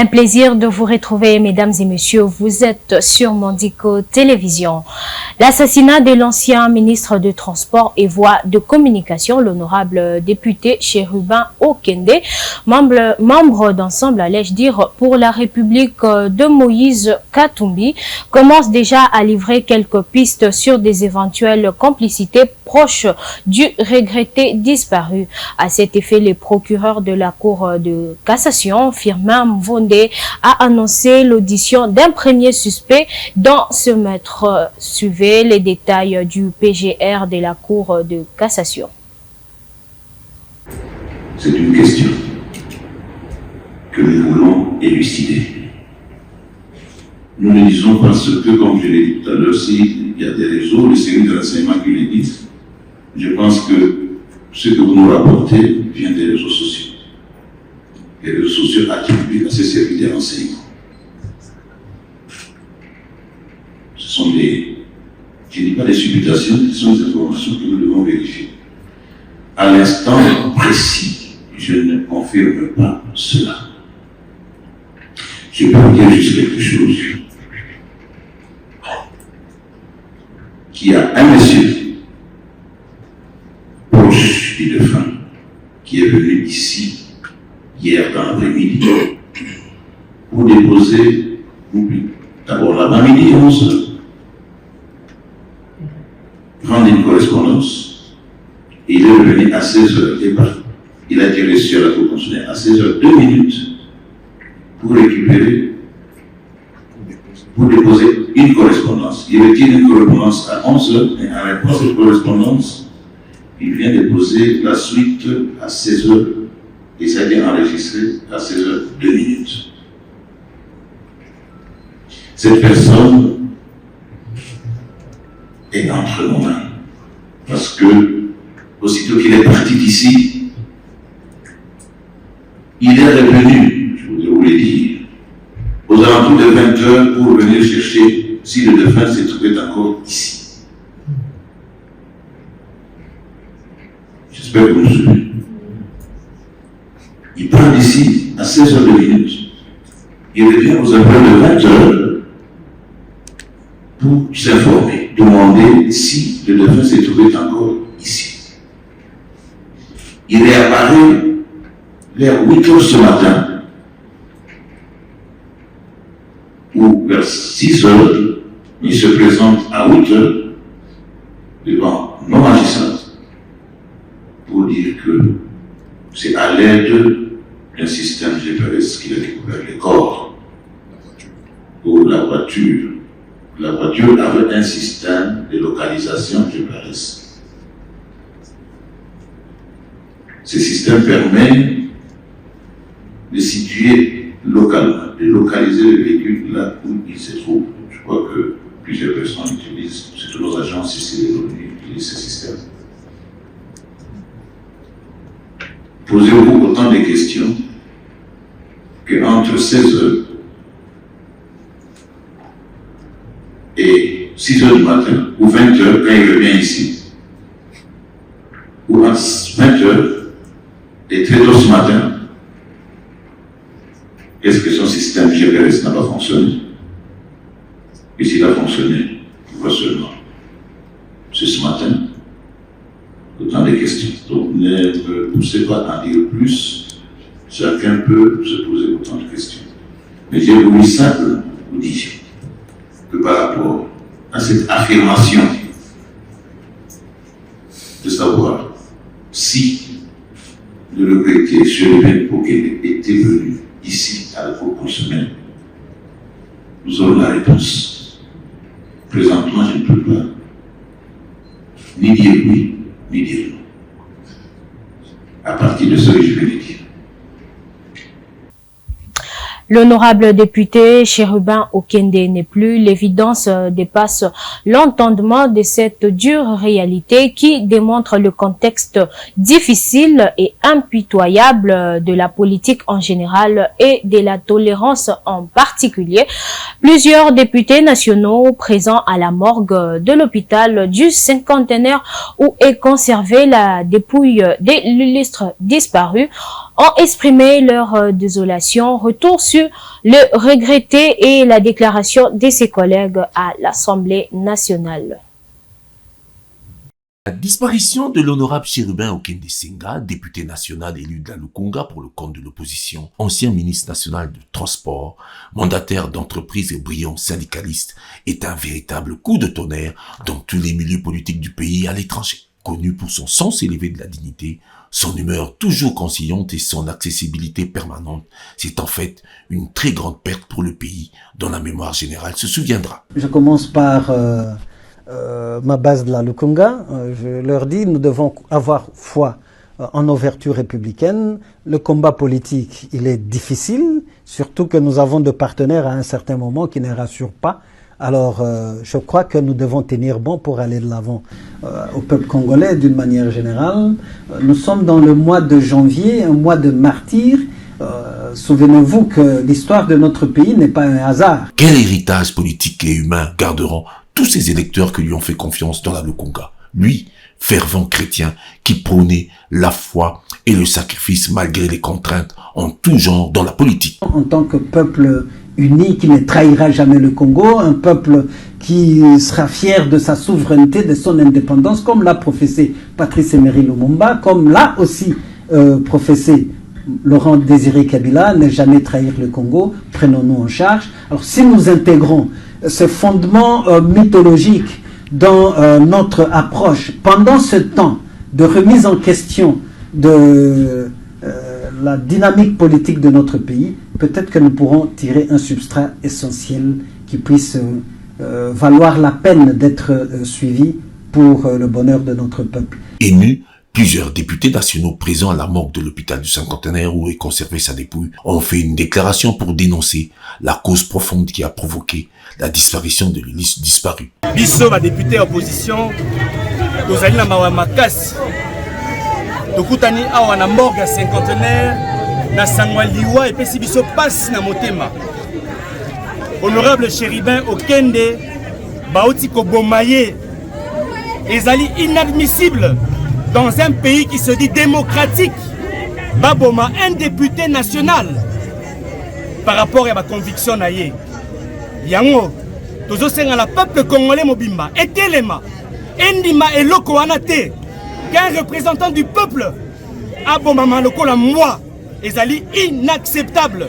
Un plaisir de vous retrouver, mesdames et messieurs. Vous êtes sur Mondico Télévision. L'assassinat de l'ancien ministre de Transport et Voies de Communication, l'honorable député Chérubin Okende, membre d'ensemble, allais-je dire, pour la République de Moïse Katumbi, commence déjà à livrer quelques pistes sur des éventuelles complicités proches du regretté disparu. À cet effet, le procureur de la Cour de cassation, Firmin Mvonde, a annoncé l'audition d'un premier suspect dans ce maître. Suivez les détails du PGR de la Cour de cassation. C'est une question que nous voulons élucider. Nous ne disons pas ce que, comme je l'ai dit tout à l'heure, s'il y a des réseaux, les séries de renseignement qui les disent, je pense que ce que vous nous rapportez vient des réseaux sociaux. Les réseaux sociaux attribuent à ces services des renseignements. Ce sont des, je ne dis pas des supputations, ce sont des informations que nous devons vérifier. À l'instant précis, je ne confirme pas cela. Je peux vous dire juste quelque chose. Qu'il y a un monsieur proche du défunt qui est venu ici hier dans l'après-midi pour déposer, d'abord l'avant-midi 11h, prendre une correspondance. Et il est revenu à 16h, il a été reçu à la Cour constitutionnelle à 16h, 2 minutes pour récupérer, pour déposer une correspondance. Il retire une correspondance à 11h et en réponse à cette correspondance, il vient déposer la suite à 16h. Et ça a été enregistré à 16h, 2 minutes. Cette personne est entre nos mains. Parce que, aussitôt qu'il est parti d'ici, il est revenu, je voudrais vous le dire, aux alentours de 20h pour venir chercher si le défunt se trouvait encore ici. J'espère que vous nous suivez. Il part d'ici à 16h de minutes. Il revient aux alentours de 20h pour s'informer, demander si le défunt se trouvait encore ici. Il réapparaît vers 8h ce matin, ou vers 6h, il se présente à 8h devant nos magistrats pour dire que c'est à l'aide d'un système GPS qu'il a découvert les corps ou la voiture. La voiture avait un système de localisation GPS. Ce système permet de situer localement, de localiser le véhicule là où il se trouve. Je crois que plusieurs personnes utilisent, surtout nos agences ici de l'ONU utilisent ce système. Posez-vous autant de questions qu'entre 16h et 6h du matin, ou 20h quand il revient ici, ou à 20h et 13h ce matin, est-ce que son système GPS n'a pas fonctionné? Et s'il a fonctionné, pourquoi seulement? C'est ce matin. Autant de questions. Donc ne poussez pas à en dire plus. Chacun peut se poser autant de questions. Mais j'ai voulu simplement vous dire que par rapport à cette affirmation de savoir si le regretté Chérubin Okende était venu ici à la Cour constitutionnelle, nous aurons la réponse. Présentement, je ne peux pas ni dire oui, ni dire non. À partir de ce que je vais dire. L'honorable député Chérubin Okende n'est plus. L'évidence dépasse l'entendement de cette dure réalité qui démontre le contexte difficile et impitoyable de la politique en général et de la tolérance en particulier. Plusieurs députés nationaux présents à la morgue de l'hôpital du cinquantenaire où est conservée la dépouille de l'illustre disparu ont exprimé leur désolation. Retour sur le regretté et la déclaration de ses collègues à l'Assemblée nationale. La disparition de l'honorable Chérubin Okende Senga, député national élu de la Lukunga pour le compte de l'opposition, ancien ministre national du Transport, mandataire d'entreprise et brillant syndicaliste, est un véritable coup de tonnerre dans tous les milieux politiques du pays et à l'étranger. Connu pour son sens élevé de la dignité, son humeur toujours conciliante et son accessibilité permanente, c'est en fait une très grande perte pour le pays dont la mémoire générale se souviendra. Je commence par ma base de la Lukunga. Je leur dis, nous devons avoir foi en nos vertus républicaines. Le combat politique, il est difficile, surtout que nous avons de partenaires à un certain moment qui ne rassurent pas. Alors, je crois que nous devons tenir bon pour aller de l'avant. Au peuple congolais, d'une manière générale, nous sommes dans le mois de janvier, un mois de martyrs. Souvenez-vous que l'histoire de notre pays n'est pas un hasard. Quel héritage politique et humain garderont tous ces électeurs qui lui ont fait confiance dans la Lukunga? Lui, fervent chrétien, qui prônait la foi et le sacrifice malgré les contraintes en tout genre dans la politique. En tant que peuple uni qui ne trahira jamais le Congo, un peuple qui sera fier de sa souveraineté, de son indépendance, comme l'a professé Patrice Emery Lumumba, comme l'a aussi professé Laurent Désiré Kabila, ne jamais trahir le Congo, prenons-nous en charge. Alors si nous intégrons ce fondement mythologique dans notre approche, pendant ce temps de remise en question de la dynamique politique de notre pays, peut-être que nous pourrons tirer un substrat essentiel qui puisse valoir la peine d'être suivi pour le bonheur de notre peuple. Ému, plusieurs députés nationaux présents à la morgue de l'hôpital du Cinquantenaire où est conservée sa dépouille ont fait une déclaration pour dénoncer la cause profonde qui a provoqué la disparition de l'Ulysse disparu. Bisso, ma députée opposition, tozali na mawa makasi. Tokutani awa na morgue ya Cinquantenaire, na sangwa liwa et pesi biso passe na motema. Honorable Chérubin Okende, baoti kobomaye, ezali inadmissible dans un pays qui se dit démocratique. Baboma, un député national, par rapport à ma conviction naïe. Yango, tozo senga la peuple congolais mobimba, etelema, endima et loko anate, qu'un représentant du peuple, abomama loko la moi, ezali inacceptable.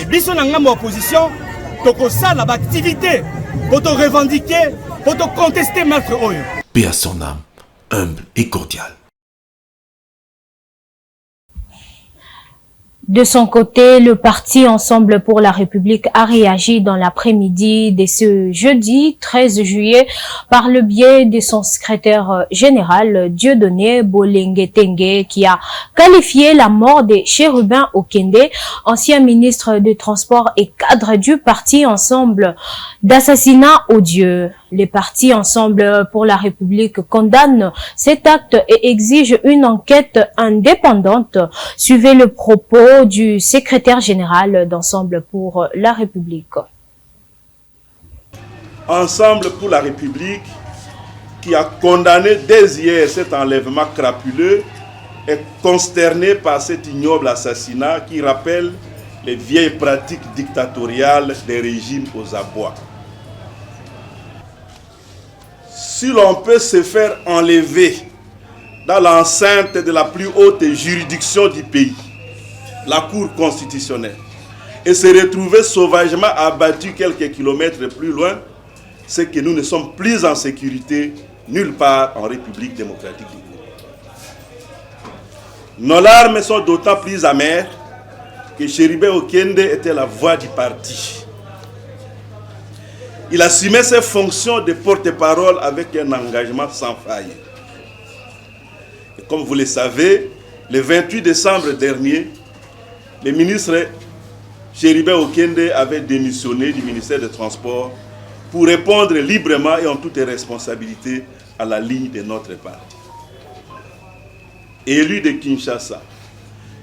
Et biso na ngamba opposition, toko sala ba activité, pour te revendiquer, pour te contester maître oyo. Paix à son âme, humble et cordiale. De son côté, le parti Ensemble pour la République a réagi dans l'après-midi de ce jeudi 13 juillet par le biais de son secrétaire général Dieudonné Bolengue-Tengue qui a qualifié la mort de Chérubin Okende, ancien ministre des Transports et cadre du parti Ensemble, d'assassinat odieux. Les partis Ensemble pour la République condamnent cet acte et exigent une enquête indépendante. Suivez le propos du secrétaire général d'Ensemble pour la République. Ensemble pour la République, qui a condamné dès hier cet enlèvement crapuleux, est consterné par cet ignoble assassinat qui rappelle les vieilles pratiques dictatoriales des régimes aux abois. Si l'on peut se faire enlever dans l'enceinte de la plus haute juridiction du pays, la Cour constitutionnelle, et se retrouver sauvagement abattu quelques kilomètres plus loin, c'est que nous ne sommes plus en sécurité nulle part en République démocratique du Congo. Nos larmes sont d'autant plus amères que Chérubin Okende était la voix du parti. Il assumait ses fonctions de porte-parole avec un engagement sans faille. Et comme vous le savez, le 28 décembre dernier, le ministre Chérubin Okende avait démissionné du ministère des Transports pour répondre librement et en toute responsabilité à la ligne de notre parti. Élu de Kinshasa,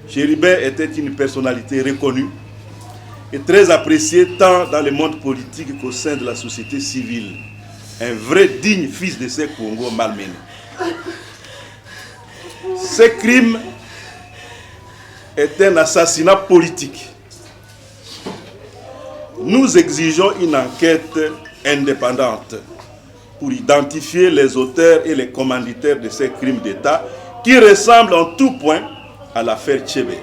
Chérubin était une personnalité reconnue et très apprécié tant dans le monde politique qu'au sein de la société civile. Un vrai digne fils de ces Congo malmenés. Ces crimes est un assassinat politique. Nous exigeons une enquête indépendante pour identifier les auteurs et les commanditaires de ces crimes d'État qui ressemblent en tout point à l'affaire Tchébé.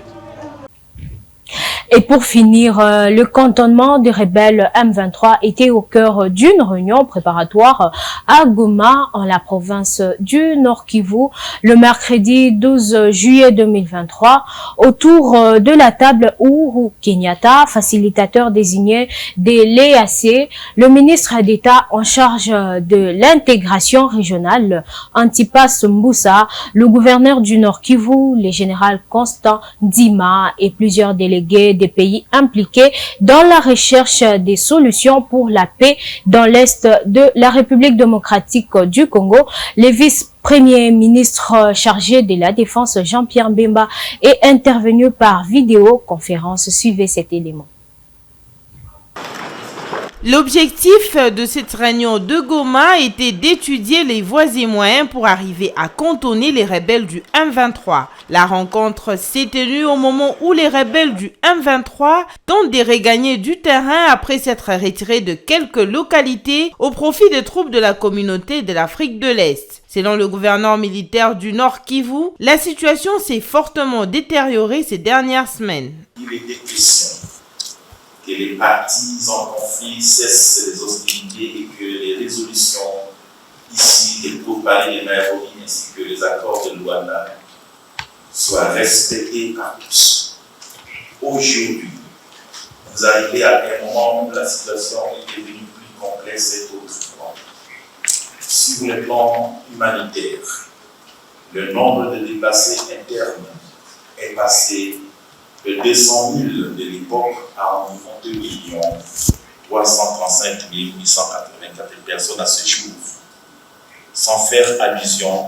Et pour finir, le cantonnement des rebelles M23 était au cœur d'une réunion préparatoire à Goma, en la province du Nord Kivu, le mercredi 12 juillet 2023, autour de la table Uhuru Kenyatta, facilitateur désigné de l'EAC, le ministre d'État en charge de l'intégration régionale, Antipas Mbusa, le gouverneur du Nord Kivu, le général Constant Dima et plusieurs délégués des pays impliqués dans la recherche des solutions pour la paix dans l'Est de la République démocratique du Congo. Le vice-premier ministre chargé de la Défense, Jean-Pierre Bemba, est intervenu par vidéoconférence. Suivez cet élément. L'objectif de cette réunion de Goma était d'étudier les voies et moyens pour arriver à cantonner les rebelles du M23. La rencontre s'est tenue au moment où les rebelles du M23 tentent de regagner du terrain après s'être retirés de quelques localités au profit des troupes de la communauté de l'Afrique de l'Est. Selon le gouverneur militaire du Nord Kivu, la situation s'est fortement détériorée ces dernières semaines. Il était question que les parties en conflit cessent les hostilités et que les résolutions ici des pourparlers de Nairobi ainsi que les accords de Luanda soient respectés par tous. Aujourd'hui, vous arrivez à un moment où la situation est devenue plus complexe et autrement. Sur le plan humanitaire, le nombre de déplacés internes est passé de 200 000 de l'époque à environ 2 335 884 personnes à ce jour, sans faire allusion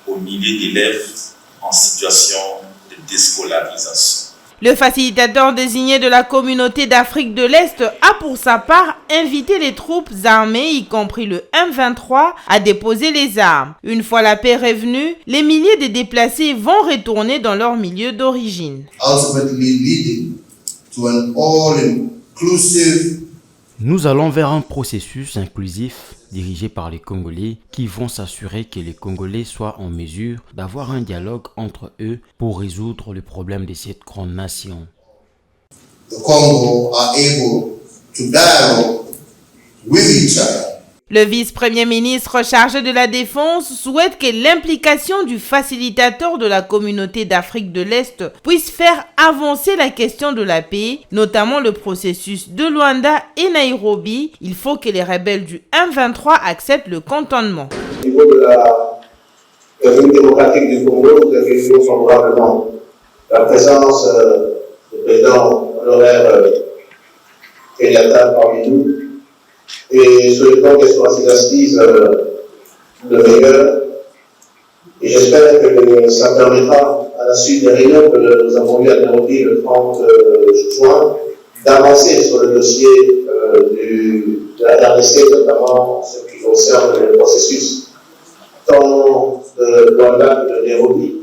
aux milliers d'élèves en situation de déscolarisation. Le facilitateur désigné de la communauté d'Afrique de l'Est a pour sa part invité les troupes armées, y compris le M23, à déposer les armes. Une fois la paix revenue, les milliers de déplacés vont retourner dans leur milieu d'origine. Nous allons vers un processus inclusif dirigé par les Congolais qui vont s'assurer que les Congolais soient en mesure d'avoir un dialogue entre eux pour résoudre le problème de cette grande nation. The Congo are able to dialogue with each other. Le vice-premier ministre chargé de la Défense souhaite que l'implication du facilitateur de la communauté d'Afrique de l'Est puisse faire avancer la question de la paix, notamment le processus de Luanda et Nairobi. Il faut que les rebelles du M23 acceptent le cantonnement. Au niveau de la République démocratique du Congo, nous accueillons favorablement la présence du président honoraire Kenyatta parmi nous. Et souhaitons que soit assise le meilleur. Et j'espère que ça permettra, à la suite des réunions que nous avons eues à Nairobi le 30 juin, d'avancer sur le dossier de la RDC, notamment ce qui concerne le processus tant de Luanda que de Nairobi.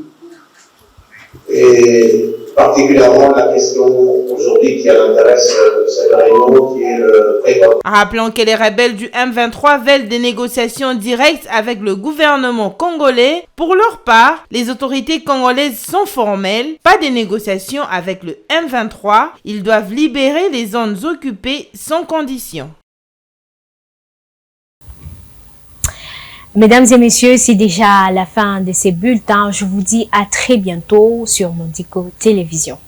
Et particulièrement la question aujourd'hui qui intéresse cette réunion, qui est le précon. Rappelons que les rebelles du M23 veulent des négociations directes avec le gouvernement congolais. Pour leur part, les autorités congolaises sont formelles, pas de négociations avec le M23. Ils doivent libérer les zones occupées sans condition. Mesdames et messieurs, c'est déjà la fin de ces bulletins. Je vous dis à très bientôt sur Mondico Télévision.